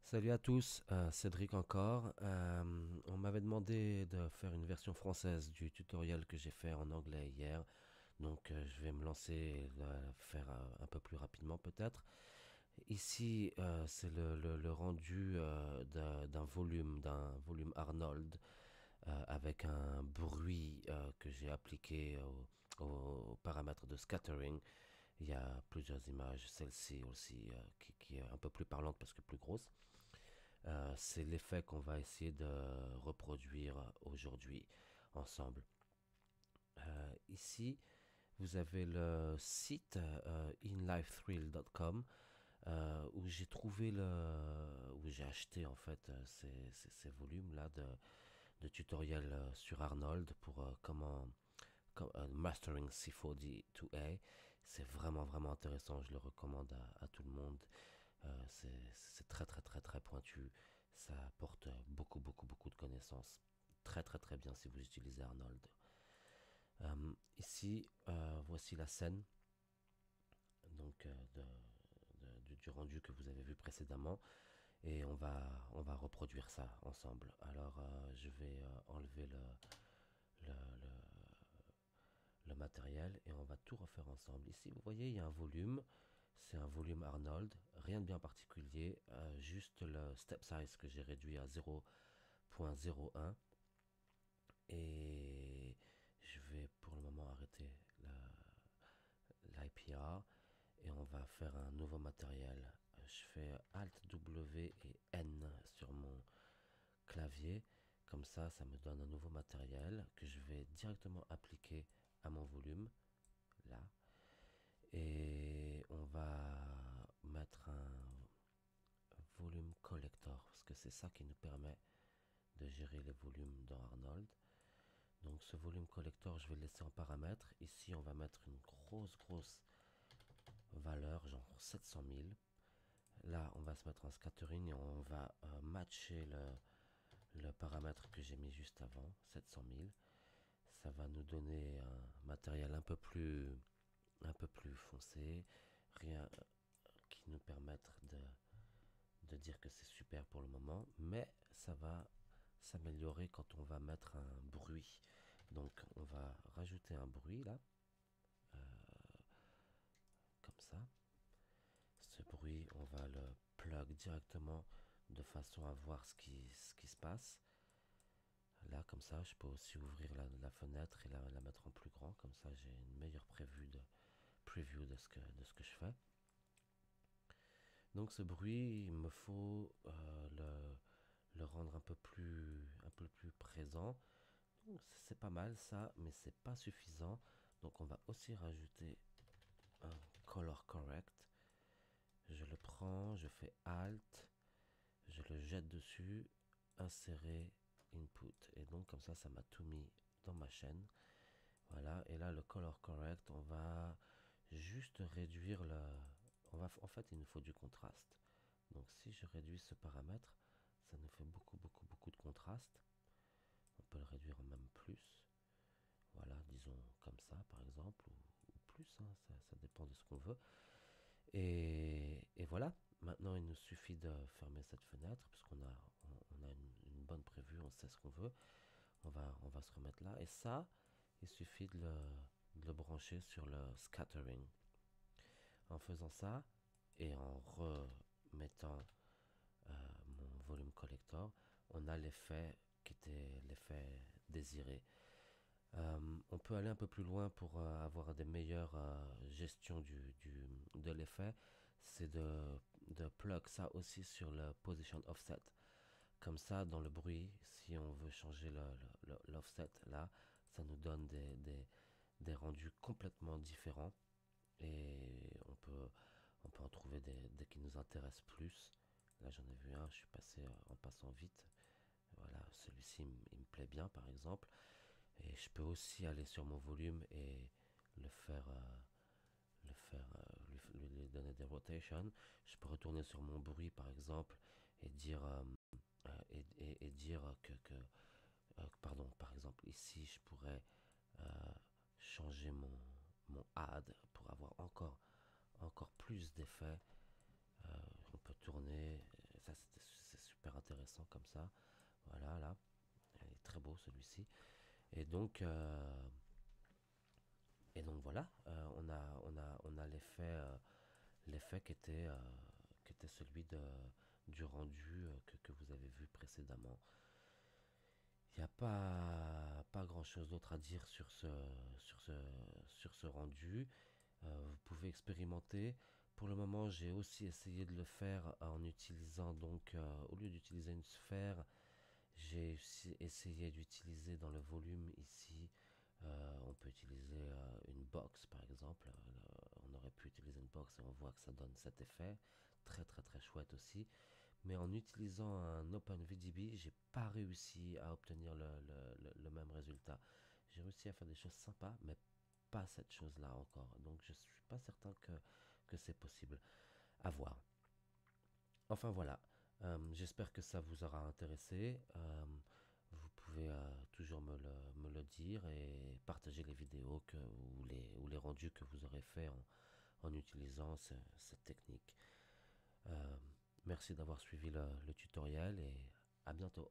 Salut à tous, Cédric encore. On m'avait demandé de faire une version française du tutoriel que j'ai fait en anglais hier, donc je vais me lancer et le faire un peu plus rapidement peut-être. Ici, c'est le rendu d'un volume Arnold avec un bruit que j'ai appliqué aux paramètres de scattering. Il y a plusieurs images, celle-ci aussi qui est un peu plus parlante parce que plus grosse. C'est l'effet qu'on va essayer de reproduire aujourd'hui ensemble. Ici, vous avez le site inlifethrill.com où j'ai trouvé où j'ai acheté en fait ces volumes là de tutoriels sur Arnold pour Mastering C4D2A. C'est vraiment vraiment intéressant, je le recommande à tout le monde. C'est très très très très pointu. Ça apporte beaucoup beaucoup beaucoup de connaissances. Très très très bien si vous utilisez Arnold. Ici, voici la scène donc du rendu que vous avez vu précédemment et on va reproduire ça ensemble. Alors je vais enlever le, le, le matériel et on va tout refaire ensemble. Ici, vous voyez, il y a un volume. C'est un volume Arnold, rien de bien particulier, juste le step size que j'ai réduit à 0.01. Et je vais pour le moment arrêter l'IPR et on va faire un nouveau matériel. Je fais Alt W et N sur mon clavier. Comme ça me donne un nouveau matériel que je vais directement appliquer à mon volume, là. Et on va mettre un volume collector, parce que c'est ça qui nous permet de gérer les volumes dans Arnold. Donc ce volume collector, je vais le laisser en paramètres. Ici, on va mettre une grosse valeur, genre 700 000. Là, on va se mettre en scattering et on va matcher le paramètre que j'ai mis juste avant, 700 000. Ça va nous donner un matériel un peu plus foncé, rien qui nous permette de dire que c'est super pour le moment, mais ça va s'améliorer quand on va mettre un bruit. Donc on va rajouter un bruit là, comme ça. Ce bruit, on va le plug directement de façon à voir ce qui se passe. Là, comme ça, je peux aussi ouvrir la fenêtre et la mettre en plus grand. Comme ça, j'ai une meilleure preview de de ce que je fais. Donc ce bruit, il me faut le rendre un peu plus présent. C'est pas mal ça, mais c'est pas suffisant. Donc on va aussi rajouter un color correct. Je le prends, je fais Alt, je le jette dessus, insérer input. Et donc comme ça m'a tout mis dans ma chaîne. Voilà, et là le color correct, on va juste réduire en fait, il nous faut du contraste. Donc si je réduis ce paramètre, ça nous fait beaucoup de contraste. On peut le réduire en même plus. Voilà, disons comme ça par exemple, ou plus, hein, ça dépend de ce qu'on veut. Et voilà, maintenant il nous suffit de fermer cette fenêtre, puisqu'on on a une bonne prévue, on sait ce qu'on veut. On va se remettre là, et ça, il suffit de le brancher sur le scattering. En faisant ça, et en remettant mon volume collector, on a l'effet qui était l'effet désiré. On peut aller un peu plus loin pour avoir des meilleures gestions de l'effet. C'est de plug ça aussi sur le position offset. Comme ça, dans le bruit, si on veut changer l'offset, là, ça nous donne des rendus complètement différents. Et on peut en trouver des qui nous intéressent plus. Là, j'en ai vu un, je suis passé en passant vite. Voilà, celui-ci, il me plaît bien, par exemple. Et je peux aussi aller sur mon volume et le faire, lui donner des rotations. Je peux retourner sur mon bruit par exemple et dire, et dire pardon, par exemple ici je pourrais euh, changer mon add pour avoir encore plus d'effets. On peut tourner, ça passant comme ça. Voilà, là, il est très beau celui-ci. Et donc, euh, et donc voilà, on a l'effet qui était celui du rendu que vous avez vu précédemment. Il n'y a pas grand-chose d'autre à dire sur ce, sur ce rendu. Vous pouvez expérimenter. Pour le moment, j'ai aussi essayé de le faire en utilisant donc, au lieu d'utiliser une sphère, j'ai aussi essayé d'utiliser dans le volume ici. On peut utiliser une box par exemple. On aurait pu utiliser une box et on voit que ça donne cet effet. Très très très chouette aussi. Mais en utilisant un OpenVDB, j'ai pas réussi à obtenir le même résultat. J'ai réussi à faire des choses sympas, mais pas cette chose-là encore. Donc je suis pas certain que c'est possible. À voir. Enfin voilà. J'espère que ça vous aura intéressé. Vous pouvez toujours me le dire et partager les vidéos ou les rendus que vous aurez fait en utilisant cette technique. Euh, Merci d'avoir suivi le tutoriel et à bientôt.